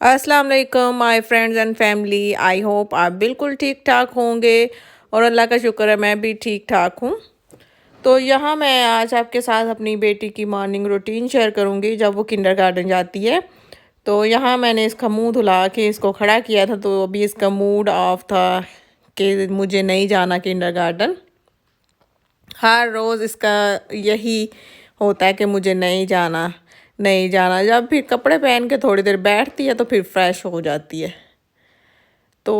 अस्सलाम वालेकुम my friends and family. I hope आप बिल्कुल ठीक ठाक होंगे और अल्लाह का शुक्र है मैं भी ठीक ठाक हूँ। तो यहाँ मैं आज आपके साथ अपनी बेटी की मॉर्निंग रूटीन शेयर करूँगी जब वो किंडरगार्टन जाती है। तो यहाँ मैंने इसका मुंह धुला के इसको खड़ा किया था, तो अभी इसका मूड ऑफ था कि मुझे नहीं जाना किंडरगार्टन। हर रोज़ इसका यही होता है कि मुझे नहीं जाना नहीं जाना। जब फिर कपड़े पहन के थोड़ी देर बैठती है तो फिर फ्रेश हो जाती है। तो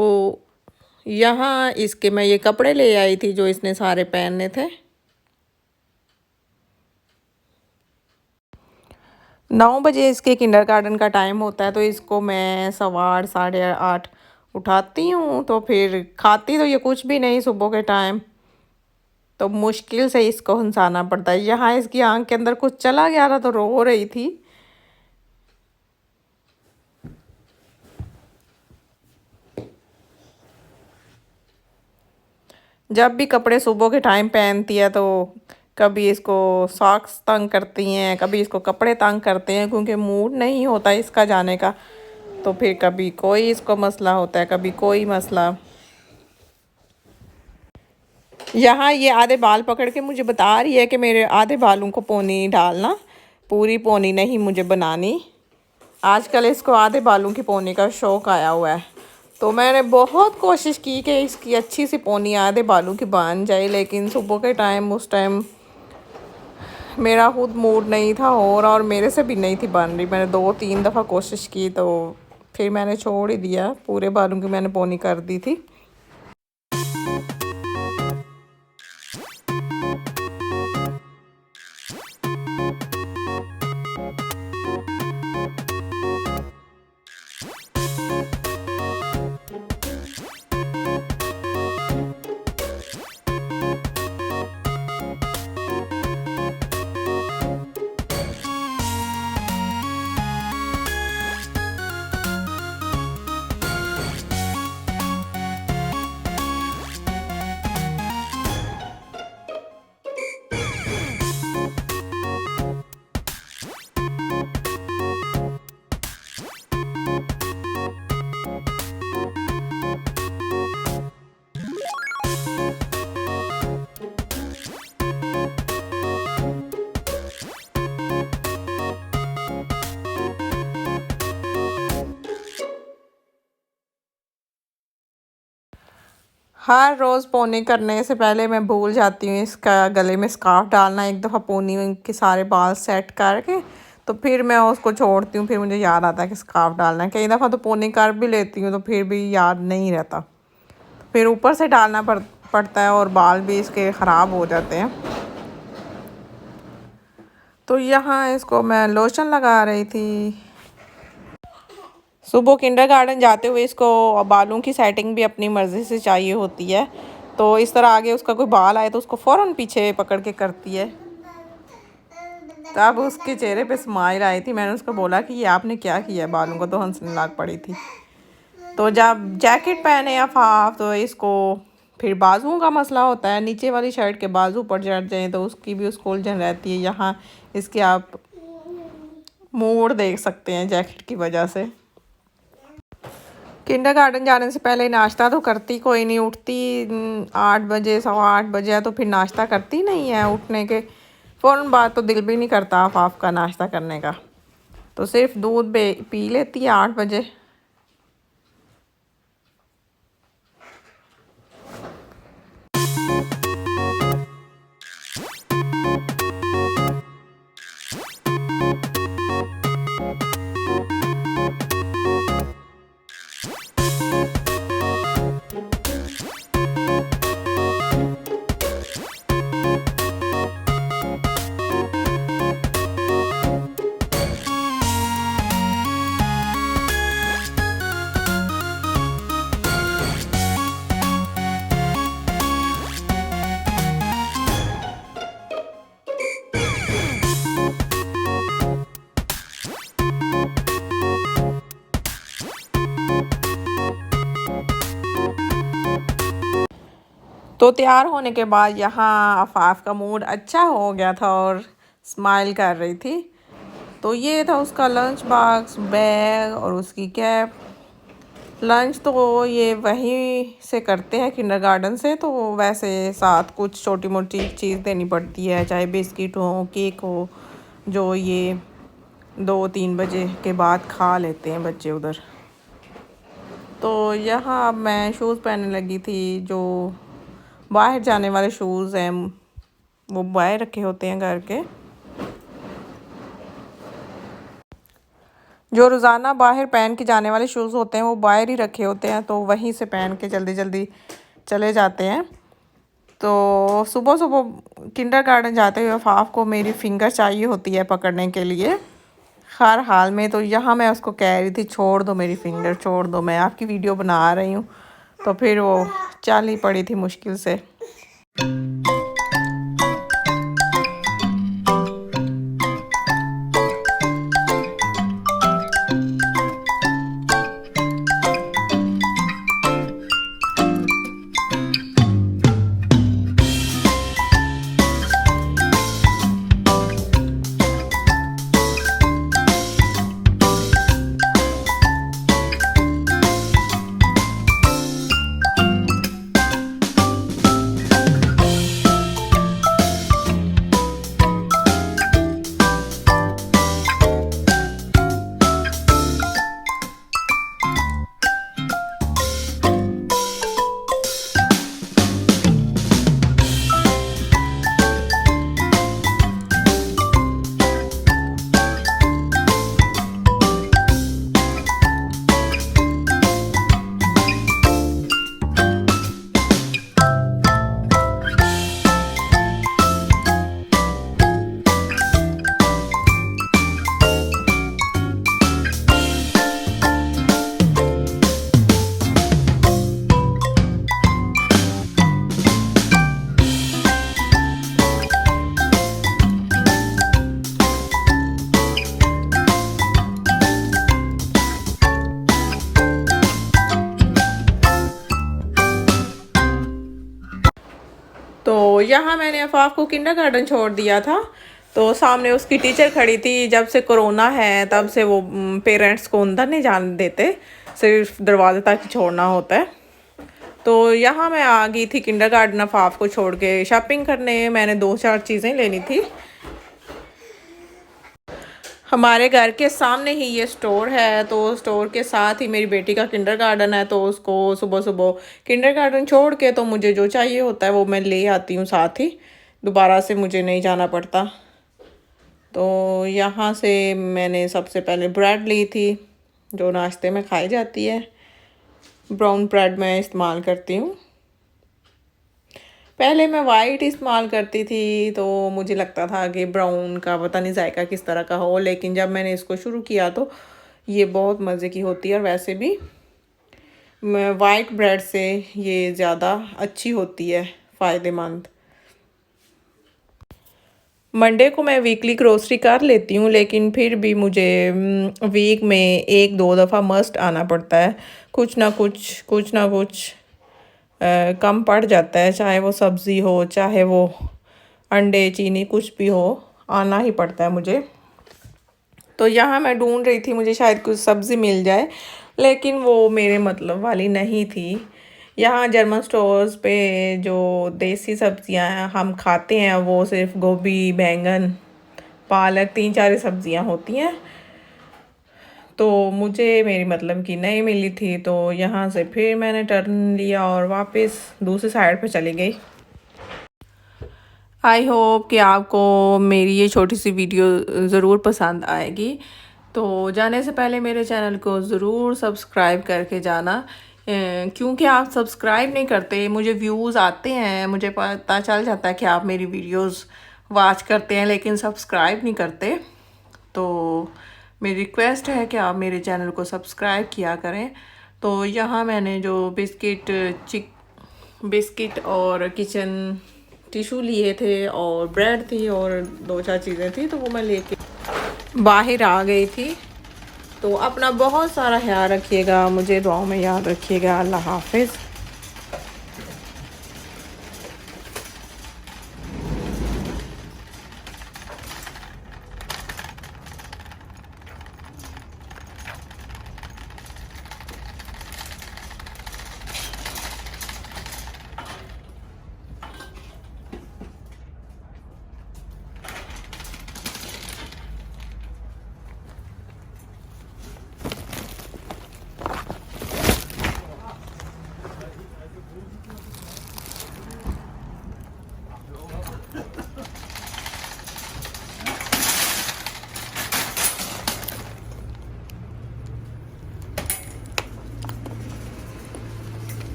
यहाँ इसके मैं ये कपड़े ले आई थी जो इसने सारे पहनने थे। 9 बजे इसके किंडरगार्टन का टाइम होता है, तो इसको मैं 8:15 8:30 उठाती हूँ। तो फिर खाती तो ये कुछ भी नहीं सुबह के टाइम, तो मुश्किल से इसको हंसाना पड़ता है। यहाँ इसकी आंख के अंदर कुछ चला गया था तो रो रही थी। जब भी कपड़े सुबह के टाइम पहनती है तो कभी इसको सॉक्स तंग करती हैं, कभी इसको कपड़े तंग करते हैं, क्योंकि मूड नहीं होता इसका जाने का। तो फिर कभी कोई इसको मसला होता है, कभी कोई मसला। यहाँ ये आधे बाल पकड़ के मुझे बता रही है कि मेरे आधे बालों को पोनी डालना, पूरी पोनी नहीं मुझे बनानी। आजकल इसको आधे बालों की पोनी का शौक़ आया हुआ है। तो मैंने बहुत कोशिश की कि इसकी अच्छी सी पोनी आधे बालों की बन जाए, लेकिन सुबह के टाइम उस टाइम मेरा खुद मूड नहीं था और मेरे से भी नहीं थी बन रही। मैंने 2-3 दफ़ा कोशिश की तो फिर मैंने छोड़ ही दिया। पूरे बालों की मैंने पोनी कर दी थी। हर रोज़ पोनी करने से पहले मैं भूल जाती हूँ इसका गले में स्कार्फ डालना। एक दफ़ा पोनी के सारे बाल सेट करके तो फिर मैं उसको छोड़ती हूँ, फिर मुझे याद आता है कि स्कार्फ डालना है। कई दफ़ा तो पोनी कर भी लेती हूँ तो फिर भी याद नहीं रहता, फिर ऊपर से डालना पड़ता है और बाल भी इसके ख़राब हो जाते हैं। तो यहाँ इसको मैं लोशन लगा रही थी। सुबह किंडरगार्टन जाते हुए इसको बालों की सेटिंग भी अपनी मर्ज़ी से चाहिए होती है। तो इस तरह आगे उसका कोई बाल आए तो उसको फ़ौरन पीछे पकड़ के करती है। तब उसके चेहरे पे स्माइल आई थी। मैंने उसको बोला कि ये आपने क्या किया बालों को, तो हंसने लग पड़ी थी। तो जब जैकेट पहने या हाफ तो इसको फिर बाजुओं का मसला होता है। नीचे वाली शर्ट के बाजू पर चढ़ जाएँ तो उसकी भी उसको उलझन रहती है। यहाँ इसके आप मोड़ देख सकते हैं जैकेट की वजह से। किंडरगार्टन जाने से पहले नाश्ता तो करती कोई नहीं, उठती 8 बजे 8:15 बजे तो फिर नाश्ता करती नहीं है। उठने के फ़ौरन बाद तो दिल भी नहीं करता हाफ का नाश्ता करने का, तो सिर्फ दूध पी लेती है 8 बजे। तो तैयार होने के बाद यहाँ आफाफ का मूड अच्छा हो गया था और स्माइल कर रही थी। तो ये था उसका लंच बॉक्स, बैग और उसकी कैप। लंच तो ये वहीं से करते हैं किंडरगार्टन से, तो वैसे साथ कुछ छोटी मोटी चीज़ देनी पड़ती है, चाहे बिस्किट हो, केक हो, जो ये 2-3 बजे के बाद खा लेते हैं बच्चे उधर। तो यहाँ अब मैं शूज़ पहनने लगी थी। जो बाहर जाने वाले शूज़ हैं वो बाहर रखे होते हैं घर के। जो रोज़ाना बाहर पहन के जाने वाले शूज़ होते हैं वो बाहर ही रखे होते हैं, तो वहीं से पहन के जल्दी जल्दी चले जाते हैं। तो सुबह सुबह किंडरगार्टन जाते हुए आफाफ को मेरी फिंगर चाहिए होती है पकड़ने के लिए हर हाल में। तो यहाँ मैं उसको कह रही थी छोड़ दो मेरी फिंगर, छोड़ दो, मैं आपकी वीडियो बना रही हूँ। तो फिर वो चल ही पड़ी थी मुश्किल से। तो यहाँ मैंने आफाफ को किंडरगार्टन छोड़ दिया था। तो सामने उसकी टीचर खड़ी थी। जब से कोरोना है तब से वो पेरेंट्स को अंदर नहीं जाने देते, सिर्फ दरवाजे तक ही छोड़ना होता है। तो यहाँ मैं आ गई थी किंडरगार्टन आफाफ को छोड़ के शॉपिंग करने। मैंने 2-4 चीज़ें लेनी थी। हमारे घर के सामने ही ये स्टोर है, तो स्टोर के साथ ही मेरी बेटी का किंडरगार्टन है। तो उसको सुबह सुबह किंडरगार्टन छोड़ के तो मुझे जो चाहिए होता है वो मैं ले आती हूँ साथ ही, दोबारा से मुझे नहीं जाना पड़ता। तो यहाँ से मैंने सबसे पहले ब्रेड ली थी, जो नाश्ते में खाई जाती है। ब्राउन ब्रेड मैं इस्तेमाल करती हूँ। पहले मैं वाइट इस्तेमाल करती थी तो मुझे लगता था कि ब्राउन का पता नहीं जायका किस तरह का हो, लेकिन जब मैंने इसको शुरू किया तो ये बहुत मज़े की होती है। और वैसे भी वाइट ब्रेड से ये ज़्यादा अच्छी होती है, फ़ायदेमंद। मंडे को मैं वीकली ग्रोसरी कर लेती हूँ, लेकिन फिर भी मुझे वीक में 1-2 दफ़ा मस्ट आना पड़ता है। कुछ ना कुछ कम पड़ जाता है, चाहे वो सब्ज़ी हो, चाहे वो अंडे, चीनी, कुछ भी हो, आना ही पड़ता है मुझे। तो यहाँ मैं ढूंढ रही थी मुझे शायद कुछ सब्ज़ी मिल जाए, लेकिन वो मेरे मतलब वाली नहीं थी। यहाँ जर्मन स्टोर्स पे जो देसी सब्ज़ियाँ हम खाते हैं वो सिर्फ गोभी, बैंगन, पालक, 3-4 सब्ज़ियाँ होती हैं। तो मुझे मेरी मतलब की नहीं मिली थी। तो यहाँ से फिर मैंने टर्न लिया और वापस दूसरी साइड पे चली गई। आई होप कि आपको मेरी ये छोटी सी वीडियो ज़रूर पसंद आएगी। तो जाने से पहले मेरे चैनल को ज़रूर सब्सक्राइब करके जाना, क्योंकि आप सब्सक्राइब नहीं करते, मुझे व्यूज़ आते हैं, मुझे पता चल जाता है कि आप मेरी वीडियोस वॉच करते हैं, लेकिन सब्सक्राइब नहीं करते। तो मेरी रिक्वेस्ट है कि आप मेरे चैनल को सब्सक्राइब किया करें। तो यहाँ मैंने जो बिस्किट और किचन टिशू लिए थे और ब्रेड थी और 2-4 चीज़ें थी, तो वो मैं लेके बाहर आ गई थी। तो अपना बहुत सारा ख्याल रखिएगा, मुझे दुआओं में याद रखिएगा। अल्लाह हाफिज़।